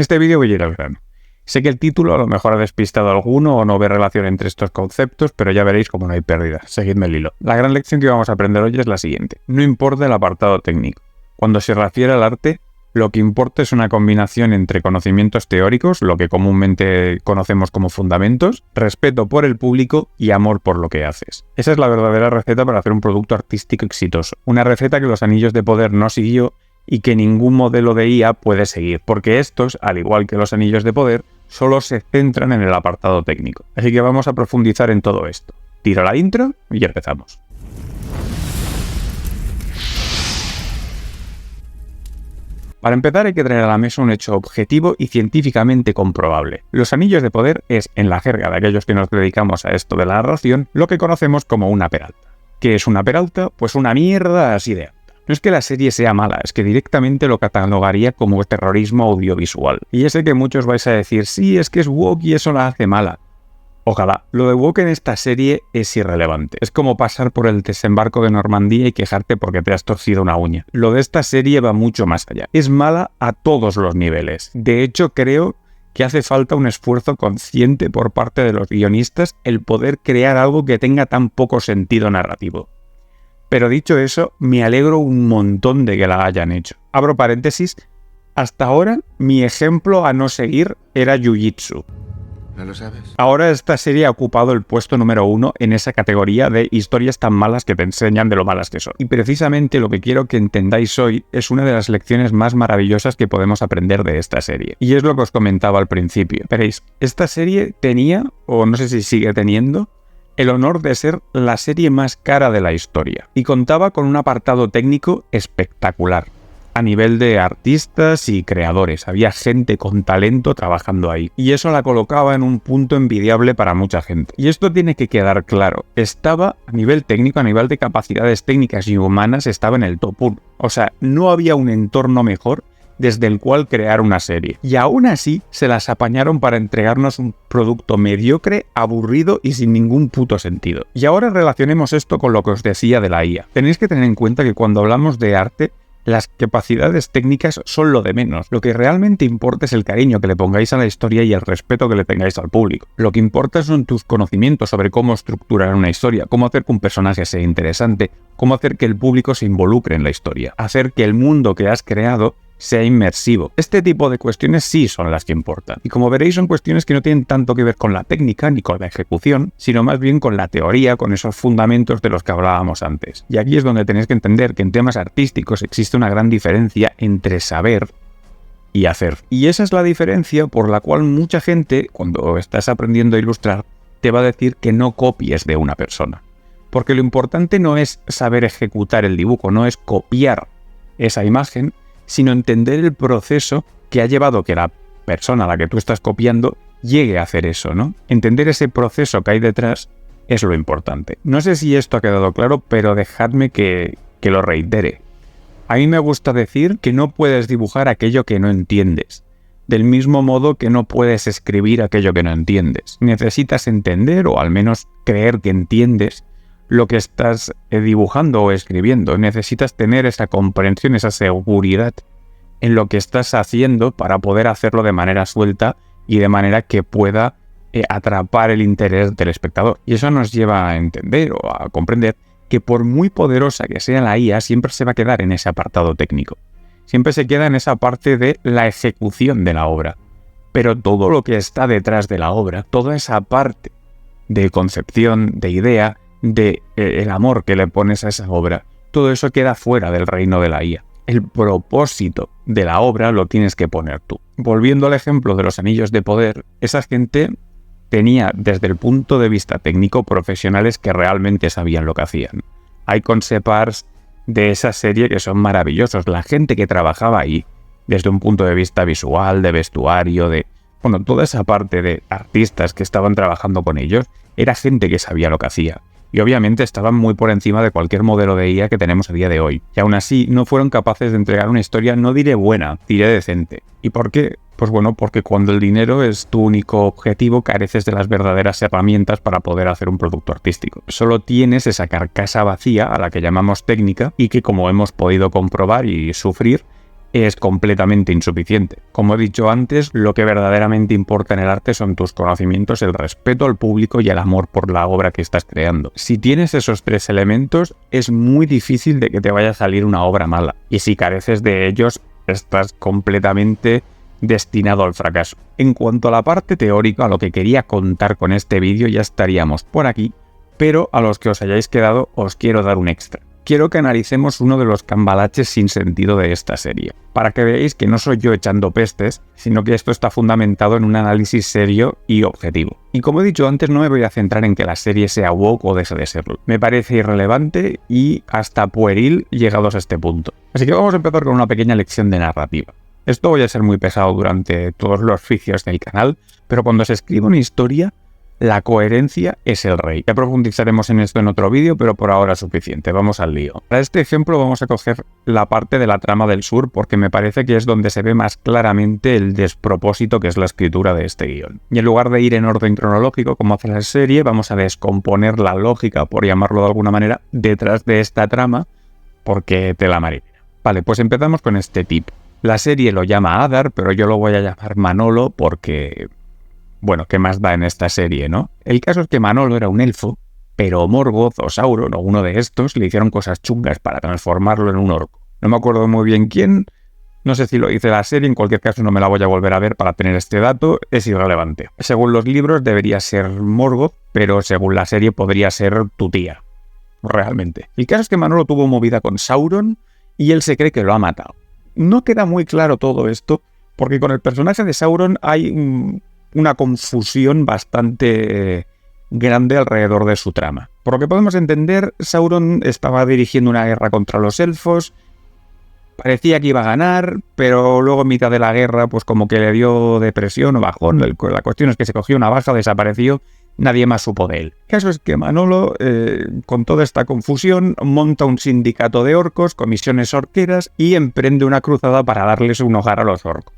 este vídeo voy a ir al grano. Sé que el título a lo mejor ha despistado a alguno o no ve relación entre estos conceptos, pero ya veréis cómo no hay pérdida. Seguidme el hilo. La gran lección que vamos a aprender hoy es la siguiente. No importa el apartado técnico. Cuando se refiere al arte, lo que importa es una combinación entre conocimientos teóricos, lo que comúnmente conocemos como fundamentos, respeto por el público y amor por lo que haces. Esa es la verdadera receta para hacer un producto artístico exitoso. Una receta que los Anillos de Poder no siguió y que ningún modelo de IA puede seguir, porque estos, al igual que los Anillos de Poder, solo se centran en el apartado técnico. Así que vamos a profundizar en todo esto. Tiro la intro y empezamos. Para empezar hay que traer a la mesa un hecho objetivo y científicamente comprobable. Los Anillos de Poder es, en la jerga de aquellos que nos dedicamos a esto de la narración, lo que conocemos como una peralta. ¿Qué es una peralta? Pues una mierda así de alta. No es que la serie sea mala, es que directamente lo catalogaría como terrorismo audiovisual. Y ya sé que muchos vais a decir, sí, es que es woke y eso la hace mala. Ojalá. Lo de woke en esta serie es irrelevante. Es como pasar por el desembarco de Normandía y quejarte porque te has torcido una uña. Lo de esta serie va mucho más allá. Es mala a todos los niveles. De hecho, creo que hace falta un esfuerzo consciente por parte de los guionistas el poder crear algo que tenga tan poco sentido narrativo. Pero dicho eso, me alegro un montón de que la hayan hecho. Abro paréntesis. Hasta ahora, mi ejemplo a no seguir era Jujutsu. ¿No lo sabes? Ahora esta serie ha ocupado el puesto número 1 en esa categoría de historias tan malas que te enseñan de lo malas que son. Y precisamente lo que quiero que entendáis hoy es una de las lecciones más maravillosas que podemos aprender de esta serie. Y es lo que os comentaba al principio. Veréis, esta serie tenía, o no sé si sigue teniendo, el honor de ser la serie más cara de la historia. Y contaba con un apartado técnico espectacular. A nivel de artistas y creadores. Había gente con talento trabajando ahí. Y eso la colocaba en un punto envidiable para mucha gente. Y esto tiene que quedar claro. Estaba a nivel técnico, a nivel de capacidades técnicas y humanas, estaba en el top 1. O sea, no había un entorno mejor desde el cual crear una serie. Y aún así se las apañaron para entregarnos un producto mediocre, aburrido y sin ningún puto sentido. Y ahora relacionemos esto con lo que os decía de la IA. Tenéis que tener en cuenta que cuando hablamos de arte, las capacidades técnicas son lo de menos. Lo que realmente importa es el cariño que le pongáis a la historia y el respeto que le tengáis al público. Lo que importa son tus conocimientos sobre cómo estructurar una historia, cómo hacer que un personaje sea interesante, cómo hacer que el público se involucre en la historia, hacer que el mundo que has creado sea inmersivo. Este tipo de cuestiones sí son las que importan. Y como veréis, son cuestiones que no tienen tanto que ver con la técnica ni con la ejecución, sino más bien con la teoría, con esos fundamentos de los que hablábamos antes. Y aquí es donde tenéis que entender que en temas artísticos existe una gran diferencia entre saber y hacer. Y esa es la diferencia por la cual mucha gente, cuando estás aprendiendo a ilustrar, te va a decir que no copies de una persona. Porque lo importante no es saber ejecutar el dibujo, no es copiar esa imagen, sino entender el proceso que ha llevado que la persona a la que tú estás copiando llegue a hacer eso, ¿no? Entender ese proceso que hay detrás es lo importante. No sé si esto ha quedado claro, pero dejadme que lo reitere. A mí me gusta decir que no puedes dibujar aquello que no entiendes, del mismo modo que no puedes escribir aquello que no entiendes. Necesitas entender, o al menos creer que entiendes, lo que estás dibujando o escribiendo. Necesitas tener esa comprensión, esa seguridad en lo que estás haciendo para poder hacerlo de manera suelta y de manera que pueda atrapar el interés del espectador. Y eso nos lleva a entender o a comprender que por muy poderosa que sea la IA, siempre se va a quedar en ese apartado técnico. Siempre se queda en esa parte de la ejecución de la obra. Pero todo lo que está detrás de la obra, toda esa parte de concepción, de idea, de el amor que le pones a esa obra, todo eso queda fuera del reino de la IA. El propósito de la obra lo tienes que poner tú. Volviendo al ejemplo de los Anillos de Poder, esa gente tenía desde el punto de vista técnico profesionales que realmente sabían lo que hacían. Hay concept arts de esa serie que son maravillosos. La gente que trabajaba ahí, desde un punto de vista visual, de vestuario, toda esa parte de artistas que estaban trabajando con ellos, era gente que sabía lo que hacía. Y obviamente estaban muy por encima de cualquier modelo de IA que tenemos a día de hoy. Y aún así no fueron capaces de entregar una historia, no diré buena, diré decente. ¿Y por qué? Pues bueno, porque cuando el dinero es tu único objetivo, careces de las verdaderas herramientas para poder hacer un producto artístico. Solo tienes esa carcasa vacía, a la que llamamos técnica, y que, como hemos podido comprobar y sufrir, es completamente insuficiente. Como he dicho antes, lo que verdaderamente importa en el arte son tus conocimientos, el respeto al público y el amor por la obra que estás creando. Si tienes esos 3 elementos, es muy difícil de que te vaya a salir una obra mala. Y si careces de ellos, estás completamente destinado al fracaso. En cuanto a la parte teórica, a lo que quería contar con este vídeo, ya estaríamos por aquí, pero a los que os hayáis quedado os quiero dar un extra. Quiero que analicemos uno de los cambalaches sin sentido de esta serie, para que veáis que no soy yo echando pestes, sino que esto está fundamentado en un análisis serio y objetivo. Y como he dicho antes, no me voy a centrar en que la serie sea woke o deje de serlo. Me parece irrelevante y hasta pueril llegados a este punto. Así que vamos a empezar con una pequeña lección de narrativa. Esto voy a ser muy pesado durante todos los oficios del canal, pero cuando se escribe una historia, la coherencia es el rey. Ya profundizaremos en esto en otro vídeo, pero por ahora es suficiente. Vamos al lío. Para este ejemplo vamos a coger la parte de la trama del sur porque me parece que es donde se ve más claramente el despropósito que es la escritura de este guión. Y en lugar de ir en orden cronológico como hace la serie, vamos a descomponer la lógica, por llamarlo de alguna manera, detrás de esta trama porque tela marinera. Vale, pues empezamos con este tipo. La serie lo llama Adar, pero yo lo voy a llamar Manolo porque... bueno, ¿qué más da en esta serie, no? El caso es que Manolo era un elfo, pero Morgoth o Sauron o uno de estos le hicieron cosas chungas para transformarlo en un orco. No me acuerdo muy bien quién, no sé si lo dice la serie, en cualquier caso no me la voy a volver a ver para tener este dato, es irrelevante. Según los libros debería ser Morgoth, pero según la serie podría ser tu tía, realmente. El caso es que Manolo tuvo movida con Sauron y él se cree que lo ha matado. No queda muy claro todo esto, porque con el personaje de Sauron hay una confusión bastante grande alrededor de su trama. Por lo que podemos entender, Sauron estaba dirigiendo una guerra contra los elfos, parecía que iba a ganar, pero luego en mitad de la guerra pues como que le dio depresión o bajón. La cuestión es que se cogió una baja, desapareció, nadie más supo de él. El caso es que Manolo, con toda esta confusión, monta un sindicato de orcos, comisiones orqueras, y emprende una cruzada para darles un hogar a los orcos.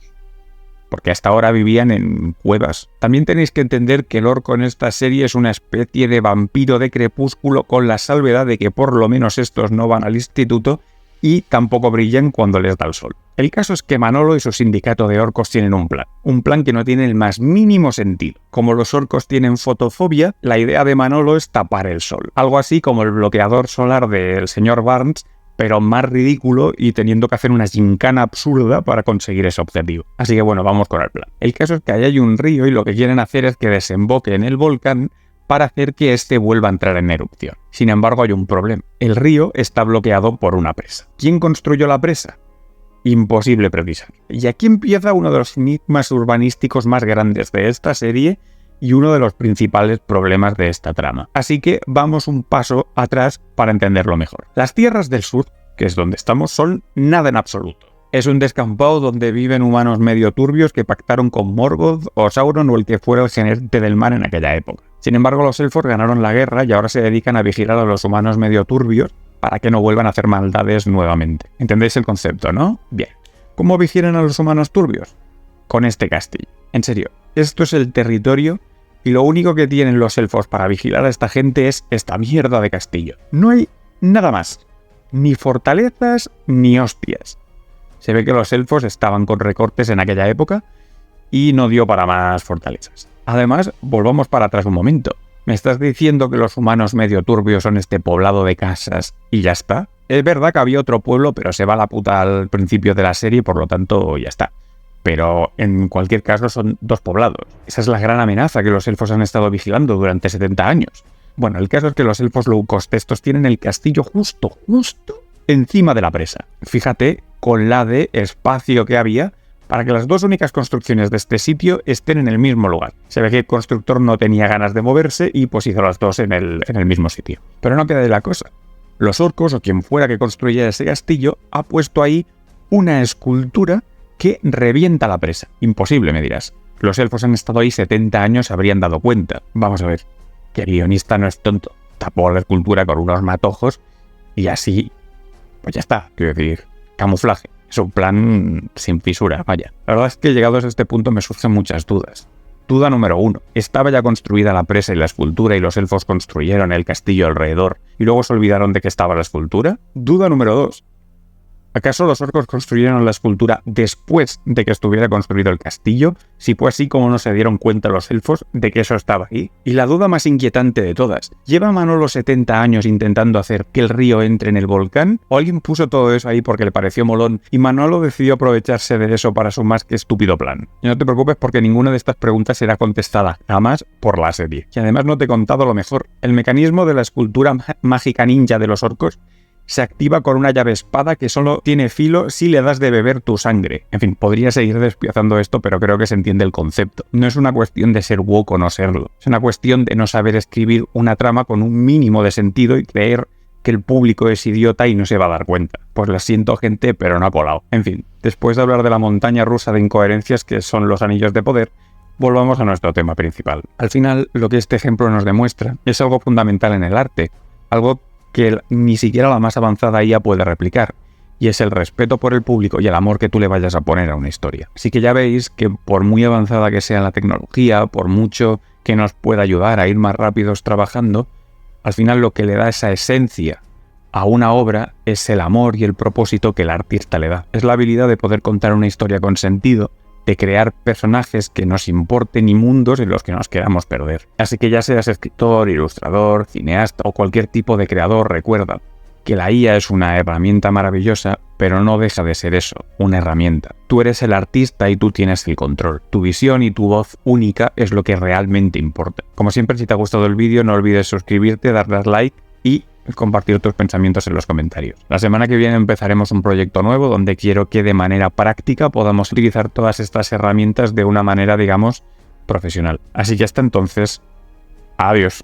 Porque hasta ahora vivían en cuevas. También tenéis que entender que el orco en esta serie es una especie de vampiro de crepúsculo, con la salvedad de que por lo menos estos no van al instituto y tampoco brillan cuando les da el sol. El caso es que Manolo y su sindicato de orcos tienen un plan que no tiene el más mínimo sentido. Como los orcos tienen fotofobia, la idea de Manolo es tapar el sol. Algo así como el bloqueador solar del señor Barnes, pero más ridículo y teniendo que hacer una gincana absurda para conseguir ese objetivo. Así que bueno, vamos con el plan. El caso es que ahí hay un río y lo que quieren hacer es que desemboque en el volcán para hacer que este vuelva a entrar en erupción. Sin embargo, hay un problema. El río está bloqueado por una presa. ¿Quién construyó la presa? Imposible precisar. Y aquí empieza uno de los enigmas urbanísticos más grandes de esta serie y uno de los principales problemas de esta trama. Así que vamos un paso atrás para entenderlo mejor. Las tierras del sur, que es donde estamos, son nada en absoluto. Es un descampado donde viven humanos medio turbios que pactaron con Morgoth o Sauron o el que fuera el gerente del mar en aquella época. Sin embargo, los elfos ganaron la guerra y ahora se dedican a vigilar a los humanos medio turbios para que no vuelvan a hacer maldades nuevamente. ¿Entendéis el concepto, no? Bien. ¿Cómo vigilan a los humanos turbios? Con este castillo. En serio, esto es el territorio y lo único que tienen los elfos para vigilar a esta gente es esta mierda de castillo. No hay nada más. Ni fortalezas ni hostias. Se ve que los elfos estaban con recortes en aquella época y no dio para más fortalezas. Además, volvamos para atrás un momento. ¿Me estás diciendo que los humanos medio turbios son este poblado de casas y ya está? Es verdad que había otro pueblo, pero se va a la puta al principio de la serie, por lo tanto ya está. Pero en cualquier caso son 2 poblados. Esa es la gran amenaza que los elfos han estado vigilando durante 70 años. Bueno, el caso es que los elfos low cost estos tienen el castillo justo encima de la presa. Fíjate con la de espacio que había para que las 2 únicas construcciones de este sitio estén en el mismo lugar. Se ve que el constructor no tenía ganas de moverse y pues hizo las 2 en el mismo sitio. Pero no queda de la cosa. Los orcos o quien fuera que construyera ese castillo ha puesto ahí una escultura que revienta la presa. Imposible, me dirás. Los elfos han estado ahí 70 años, se habrían dado cuenta. Vamos a ver, que el guionista no es tonto. Tapó la escultura con unos matojos y así, pues ya está. Quiero decir, camuflaje. Es un plan sin fisura, vaya. La verdad es que llegados a este punto me surgen muchas dudas. Duda número 1. ¿Estaba ya construida la presa y la escultura y los elfos construyeron el castillo alrededor y luego se olvidaron de que estaba la escultura? Duda número 2. ¿Acaso los orcos construyeron la escultura después de que estuviera construido el castillo? Si fue así, ¿cómo no se dieron cuenta los elfos de que eso estaba ahí? Y la duda más inquietante de todas, ¿lleva Manolo 70 años intentando hacer que el río entre en el volcán? ¿O alguien puso todo eso ahí porque le pareció molón y Manolo decidió aprovecharse de eso para su más que estúpido plan? Y no te preocupes porque ninguna de estas preguntas será contestada jamás por la serie. Y además no te he contado lo mejor. El mecanismo de la escultura mágica ninja de los orcos se activa con una llave espada que solo tiene filo si le das de beber tu sangre. En fin, podría seguir despiazando esto, pero creo que se entiende el concepto. No es una cuestión de ser woke o no serlo. Es una cuestión de no saber escribir una trama con un mínimo de sentido y creer que el público es idiota y no se va a dar cuenta. Pues la siento, gente, pero no ha colado. En fin, después de hablar de la montaña rusa de incoherencias que son los anillos de poder, volvamos a nuestro tema principal. Al final, lo que este ejemplo nos demuestra es algo fundamental en el arte, algo que ni siquiera la más avanzada IA puede replicar, y es el respeto por el público y el amor que tú le vayas a poner a una historia. Así que ya veis que por muy avanzada que sea la tecnología, por mucho que nos pueda ayudar a ir más rápidos trabajando, al final lo que le da esa esencia a una obra es el amor y el propósito que el artista le da. Es la habilidad de poder contar una historia con sentido, de crear personajes que nos importen y mundos en los que nos queramos perder. Así que ya seas escritor, ilustrador, cineasta o cualquier tipo de creador, recuerda que la IA es una herramienta maravillosa, pero no deja de ser eso, una herramienta. Tú eres el artista y tú tienes el control. Tu visión y tu voz única es lo que realmente importa. Como siempre, si te ha gustado el vídeo, no olvides suscribirte, darle like y compartir tus pensamientos en los comentarios. La semana que viene empezaremos un proyecto nuevo donde quiero que de manera práctica podamos utilizar todas estas herramientas de una manera, digamos, profesional. Así que hasta entonces, adiós.